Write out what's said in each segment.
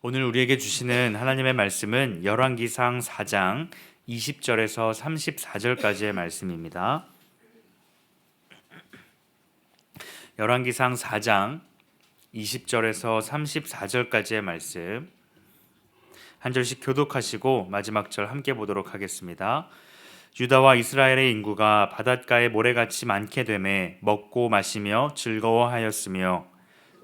오늘 우리에게 주시는 하나님의 말씀은 열왕기상 4장 20절에서 34절까지의 말씀입니다. 열왕기상 4장 20절에서 34절까지의 말씀 한 절씩 교독하시고 마지막 절 함께 보도록 하겠습니다. 유다와 이스라엘의 인구가 바닷가에 모래같이 많게 되매 먹고 마시며 즐거워하였으며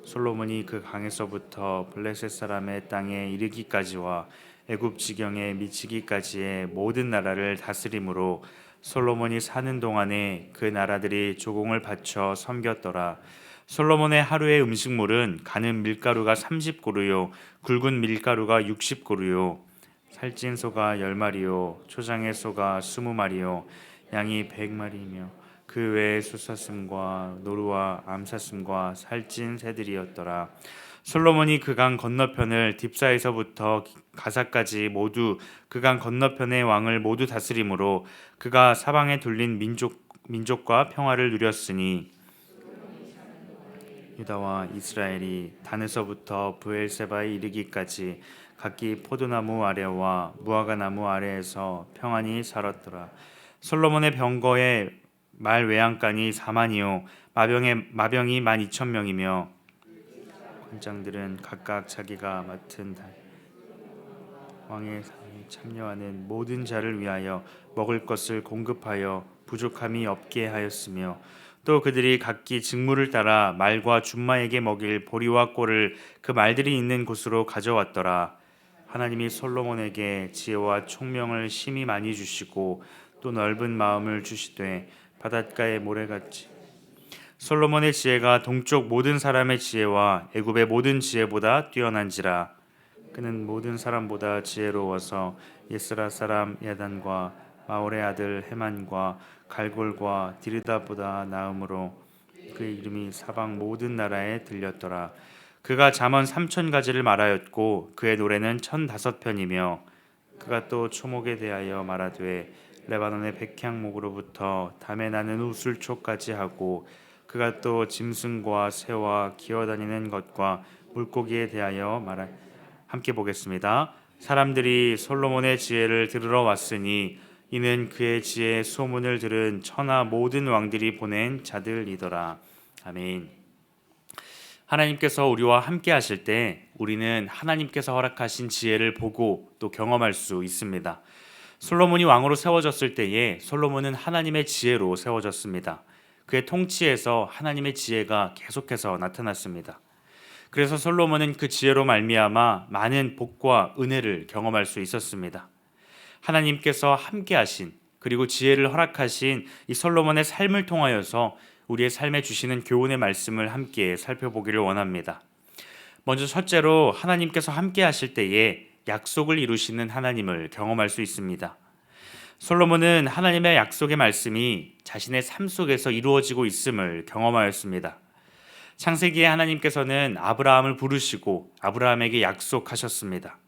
솔로몬이 그 강에서부터 블레셋 사람의 땅에 이르기까지와 애굽 지경에 미치기까지의 모든 나라를 다스림으로 솔로몬이 사는 동안에 그 나라들이 조공을 바쳐 섬겼더라. 솔로몬의 하루의 음식물은 가는 밀가루가 30고루요 굵은 밀가루가 60고루요 살찐 소가 10마리요 초장의 소가 20마리요 양이 100마리이며 그 외에 숫사슴과 노루와 암사슴과 살찐 새들이었더라. 솔로몬이 그 강 건너편을 딥사에서부터 가사까지 모두 그 강 건너편의 왕을 모두 다스림으로 그가 사방에 둘린 민족과 평화를 누렸으니 유다와 이스라엘이 단에서부터 브엘세바에 이르기까지 각기 포도나무 아래와 무화과 나무 아래에서 평안히 살았더라. 솔로몬의 병거에 말 외양간이 4만이요 마병이 12,000명이며 관장들은 각각 자기가 맡은 왕의 상에 참여하는 모든 자를 위하여 먹을 것을 공급하여 부족함이 없게 하였으며 또 그들이 각기 직무를 따라 말과 준마에게 먹일 보리와 꼴을 그 말들이 있는 곳으로 가져왔더라. 하나님이 솔로몬에게 지혜와 총명을 심히 많이 주시고 또 넓은 마음을 주시되 바닷가의 모래같이 솔로몬의 지혜가 동쪽 모든 사람의 지혜와 애굽의 모든 지혜보다 뛰어난지라. 그는 모든 사람보다 지혜로워서 예스라 사람 야단과 마올의 아들 헤만과 갈골과 디르다보다 나음으로 그의 이름이 사방 모든 나라에 들렸더라. 그가 잠언 3,000가지를 말하였고 그의 노래는 1,005편이며 그가 또 초목에 대하여 말하되 레바논의 백향목으로부터 담에 나는 우술초까지 하고 그가 또 짐승과 새와 기어다니는 것과 물고기에 대하여 말하. 함께 보겠습니다. 사람들이 솔로몬의 지혜를 들으러 왔으니 이는 그의 지혜의 소문을 들은 천하 모든 왕들이 보낸 자들이더라. 아멘. 하나님께서 우리와 함께 하실 때 우리는 하나님께서 허락하신 지혜를 보고 또 경험할 수 있습니다. 솔로몬이 왕으로 세워졌을 때에 솔로몬은 하나님의 지혜로 세워졌습니다. 그의 통치에서 하나님의 지혜가 계속해서 나타났습니다. 그래서 솔로몬은 그 지혜로 말미암아 많은 복과 은혜를 경험할 수 있었습니다. 하나님께서 함께 하신 그리고 지혜를 허락하신 이 솔로몬의 삶을 통하여서 우리의 삶에 주시는 교훈의 말씀을 함께 살펴보기를 원합니다. 먼저 첫째로 하나님께서 함께 하실 때에 약속을 이루시는 하나님을 경험할 수 있습니다. 솔로몬은 하나님의 약속의 말씀이 자신의 삶 속에서 이루어지고 있음을 경험하였습니다. 창세기에 하나님께서는 아브라함을 부르시고 아브라함에게 약속하셨습니다.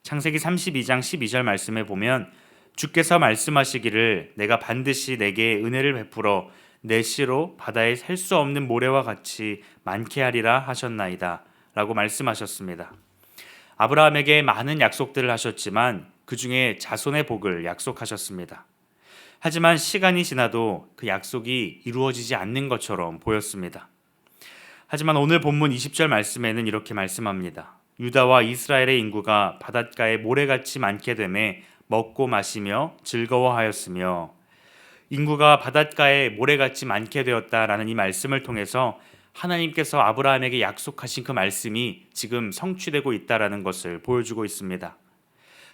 창세기 32장 12절 말씀에 보면 주께서 말씀하시기를 내가 반드시 내게 은혜를 베풀어 내 씨로 바다에 셀 수 없는 모래와 같이 많게 하리라 하셨나이다 라고 말씀하셨습니다. 아브라함에게 많은 약속들을 하셨지만 그 중에 자손의 복을 약속하셨습니다. 하지만 시간이 지나도 그 약속이 이루어지지 않는 것처럼 보였습니다. 하지만 오늘 본문 20절 말씀에는 이렇게 말씀합니다. 유다와 이스라엘의 인구가 바닷가에 모래같이 많게 되매 먹고 마시며 즐거워하였으며 인구가 바닷가에 모래같이 많게 되었다라는 이 말씀을 통해서 하나님께서 아브라함에게 약속하신 그 말씀이 지금 성취되고 있다라는 것을 보여주고 있습니다.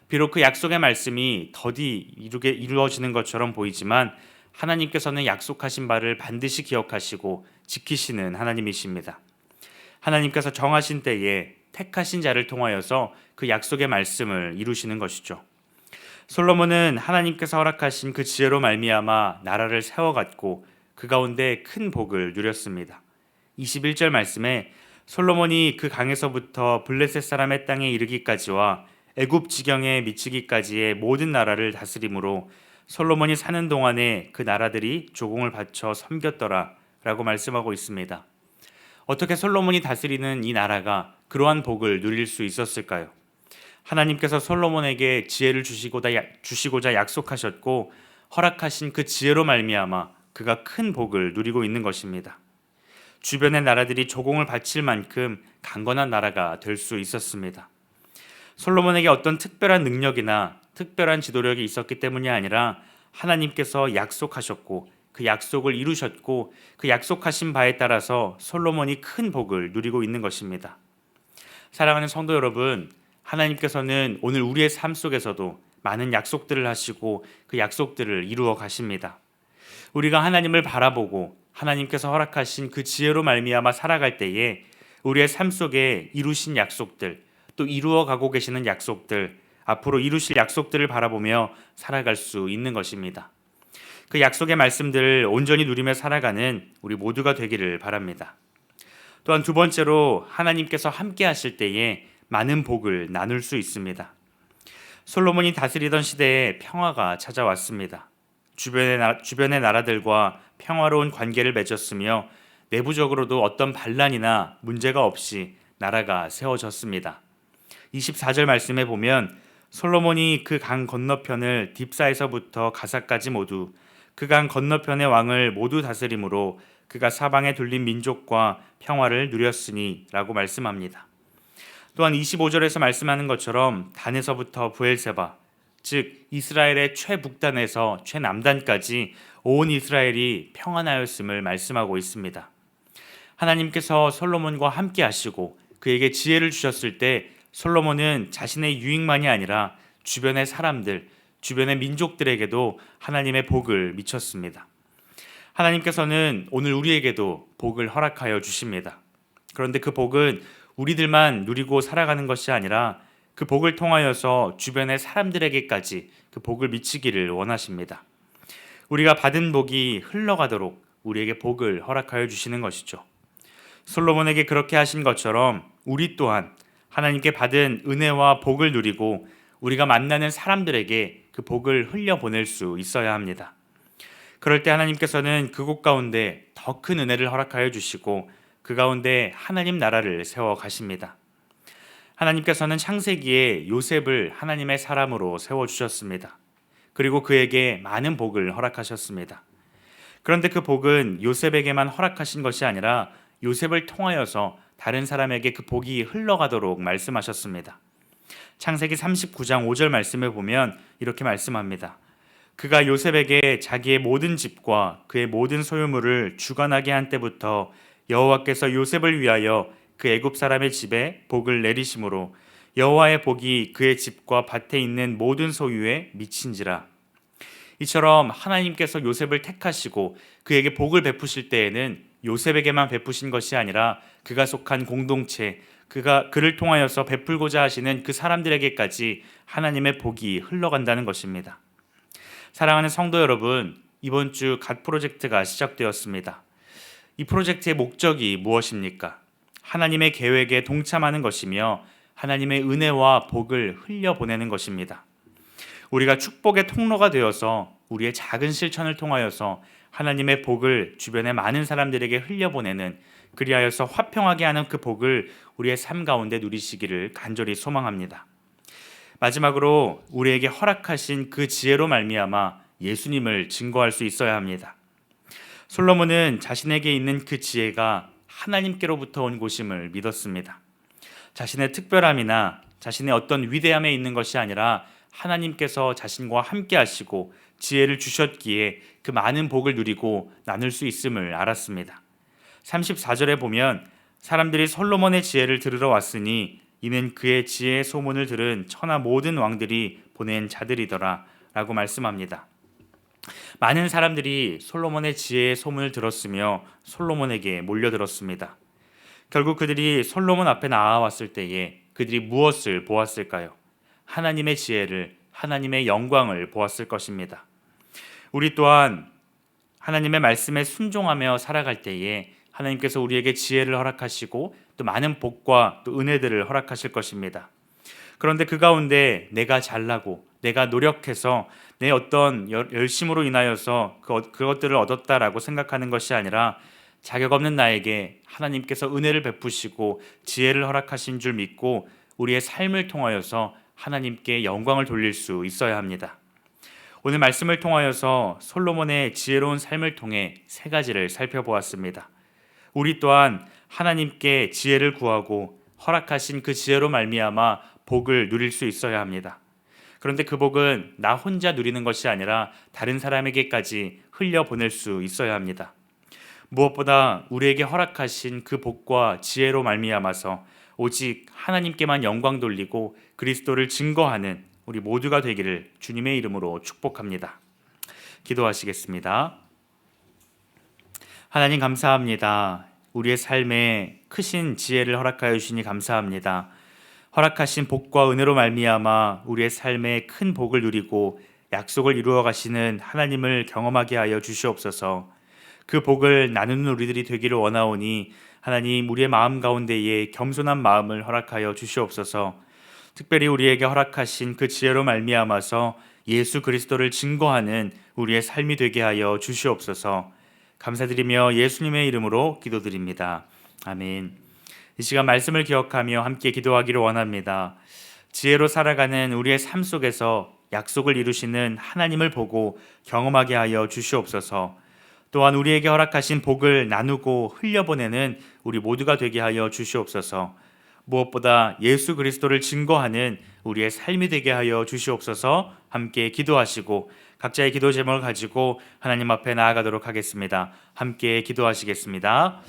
비록 그 약속의 말씀이 더디 이루어지는 것처럼 보이지만 하나님께서는 약속하신 바를 반드시 기억하시고 지키시는 하나님이십니다. 하나님께서 정하신 때에 택하신 자를 통하여서 그 약속의 말씀을 이루시는 것이죠. 솔로몬은 하나님께서 허락하신 그 지혜로 말미암아 나라를 세워갔고 그 가운데 큰 복을 누렸습니다. 21절 말씀에 솔로몬이 그 강에서부터 블레셋 사람의 땅에 이르기까지와 애굽 지경에 미치기까지의 모든 나라를 다스림으로 솔로몬이 사는 동안에 그 나라들이 조공을 바쳐 섬겼더라 라고 말씀하고 있습니다. 어떻게 솔로몬이 다스리는 이 나라가 그러한 복을 누릴 수 있었을까요? 하나님께서 솔로몬에게 지혜를 주시고자 약속하셨고 허락하신 그 지혜로 말미암아 그가 큰 복을 누리고 있는 것입니다. 주변의 나라들이 조공을 바칠 만큼 강건한 나라가 될 수 있었습니다. 솔로몬에게 어떤 특별한 능력이나 특별한 지도력이 있었기 때문이 아니라 하나님께서 약속하셨고 그 약속을 이루셨고 그 약속하신 바에 따라서 솔로몬이 큰 복을 누리고 있는 것입니다. 사랑하는 성도 여러분, 하나님께서는 오늘 우리의 삶 속에서도 많은 약속들을 하시고 그 약속들을 이루어 가십니다. 우리가 하나님을 바라보고 하나님께서 허락하신 그 지혜로 말미암아 살아갈 때에 우리의 삶 속에 이루신 약속들, 또 이루어 가고 계시는 약속들, 앞으로 이루실 약속들을 바라보며 살아갈 수 있는 것입니다. 그 약속의 말씀들을 온전히 누리며 살아가는 우리 모두가 되기를 바랍니다. 또한 두 번째로 하나님께서 함께 하실 때에 많은 복을 나눌 수 있습니다. 솔로몬이 다스리던 시대에 평화가 찾아왔습니다. 주변의 나라들과 평화로운 관계를 맺었으며 내부적으로도 어떤 반란이나 문제가 없이 나라가 세워졌습니다. 24절 말씀에 보면 솔로몬이 그 강 건너편을 딥사에서부터 가사까지 모두 그 강 건너편의 왕을 모두 다스림으로 그가 사방에 둘린 민족과 평화를 누렸으니 라고 말씀합니다. 또한 25절에서 말씀하는 것처럼 단에서부터 브엘세바, 즉 이스라엘의 최북단에서 최남단까지 온 이스라엘이 평안하였음을 말씀하고 있습니다. 하나님께서 솔로몬과 함께 하시고 그에게 지혜를 주셨을 때 솔로몬은 자신의 유익만이 아니라 주변의 사람들, 주변의 민족들에게도 하나님의 복을 미쳤습니다. 하나님께서는 오늘 우리에게도 복을 허락하여 주십니다. 그런데 그 복은 우리들만 누리고 살아가는 것이 아니라 그 복을 통하여서 주변의 사람들에게까지 그 복을 미치기를 원하십니다. 우리가 받은 복이 흘러가도록 우리에게 복을 허락하여 주시는 것이죠. 솔로몬에게 그렇게 하신 것처럼 우리 또한 하나님께 받은 은혜와 복을 누리고 우리가 만나는 사람들에게 그 복을 흘려보낼 수 있어야 합니다. 그럴 때 하나님께서는 그곳 가운데 더 큰 은혜를 허락하여 주시고 그 가운데 하나님 나라를 세워 가십니다. 하나님께서는 창세기에 요셉을 하나님의 사람으로 세워주셨습니다. 그리고 그에게 많은 복을 허락하셨습니다. 그런데 그 복은 요셉에게만 허락하신 것이 아니라 요셉을 통하여서 다른 사람에게 그 복이 흘러가도록 말씀하셨습니다. 창세기 39장 5절 말씀에 보면 이렇게 말씀합니다. 그가 요셉에게 자기의 모든 집과 그의 모든 소유물을 주관하게 한 때부터 여호와께서 요셉을 위하여 그 애굽 사람의 집에 복을 내리심으로 여호와의 복이 그의 집과 밭에 있는 모든 소유에 미친지라. 이처럼 하나님께서 요셉을 택하시고 그에게 복을 베푸실 때에는 요셉에게만 베푸신 것이 아니라 그가 속한 공동체, 그를 통하여서 베풀고자 하시는 그 사람들에게까지 하나님의 복이 흘러간다는 것입니다. 사랑하는 성도 여러분, 이번 주 갓 프로젝트가 시작되었습니다. 이 프로젝트의 목적이 무엇입니까? 하나님의 계획에 동참하는 것이며 하나님의 은혜와 복을 흘려보내는 것입니다. 우리가 축복의 통로가 되어서 우리의 작은 실천을 통하여서 하나님의 복을 주변의 많은 사람들에게 흘려보내는, 그리하여서 화평하게 하는 그 복을 우리의 삶 가운데 누리시기를 간절히 소망합니다. 마지막으로 우리에게 허락하신 그 지혜로 말미암아 예수님을 증거할 수 있어야 합니다. 솔로몬은 자신에게 있는 그 지혜가 하나님께로부터 온 것임을 믿었습니다. 자신의 특별함이나 자신의 어떤 위대함에 있는 것이 아니라 하나님께서 자신과 함께 하시고 지혜를 주셨기에 그 많은 복을 누리고 나눌 수 있음을 알았습니다. 34절에 보면 사람들이 솔로몬의 지혜를 들으러 왔으니 이는 그의 지혜의 소문을 들은 천하 모든 왕들이 보낸 자들이더라 라고 말씀합니다. 많은 사람들이 솔로몬의 지혜의 소문을 들었으며 솔로몬에게 몰려들었습니다. 결국 그들이 솔로몬 앞에 나와왔을 때에 그들이 무엇을 보았을까요? 하나님의 지혜를, 하나님의 영광을 보았을 것입니다. 우리 또한 하나님의 말씀에 순종하며 살아갈 때에 하나님께서 우리에게 지혜를 허락하시고 또 많은 복과 또 은혜들을 허락하실 것입니다. 그런데 그 가운데 내가 잘나고 내가 노력해서 내 어떤 열심으로 인하여서 그것들을 얻었다라고 생각하는 것이 아니라 자격 없는 나에게 하나님께서 은혜를 베푸시고 지혜를 허락하신 줄 믿고 우리의 삶을 통하여서 하나님께 영광을 돌릴 수 있어야 합니다. 오늘 말씀을 통하여서 솔로몬의 지혜로운 삶을 통해 세 가지를 살펴보았습니다. 우리 또한 하나님께 지혜를 구하고 허락하신 그 지혜로 말미암아 복을 누릴 수 있어야 합니다. 그런데 그 복은 나 혼자 누리는 것이 아니라 다른 사람에게까지 흘려보낼 수 있어야 합니다. 무엇보다 우리에게 허락하신 그 복과 지혜로 말미암아서 오직 하나님께만 영광 돌리고 그리스도를 증거하는 우리 모두가 되기를 주님의 이름으로 축복합니다. 기도하시겠습니다. 하나님 감사합니다. 우리의 삶에 크신 지혜를 허락하여 주시니 감사합니다. 허락하신 복과 은혜로 말미암아 우리의 삶에 큰 복을 누리고 약속을 이루어 가시는 하나님을 경험하게 하여 주시옵소서. 그 복을 나누는 우리들이 되기를 원하오니 하나님 우리의 마음 가운데에 겸손한 마음을 허락하여 주시옵소서. 특별히 우리에게 허락하신 그 지혜로 말미암아서 예수 그리스도를 증거하는 우리의 삶이 되게 하여 주시옵소서. 감사드리며 예수님의 이름으로 기도드립니다. 아멘. 이 시간 말씀을 기억하며 함께 기도하기를 원합니다. 지혜로 살아가는 우리의 삶 속에서 약속을 이루시는 하나님을 보고 경험하게 하여 주시옵소서. 또한 우리에게 허락하신 복을 나누고 흘려보내는 우리 모두가 되게 하여 주시옵소서. 무엇보다 예수 그리스도를 증거하는 우리의 삶이 되게 하여 주시옵소서. 함께 기도하시고 각자의 기도 제목을 가지고 하나님 앞에 나아가도록 하겠습니다. 함께 기도하시겠습니다.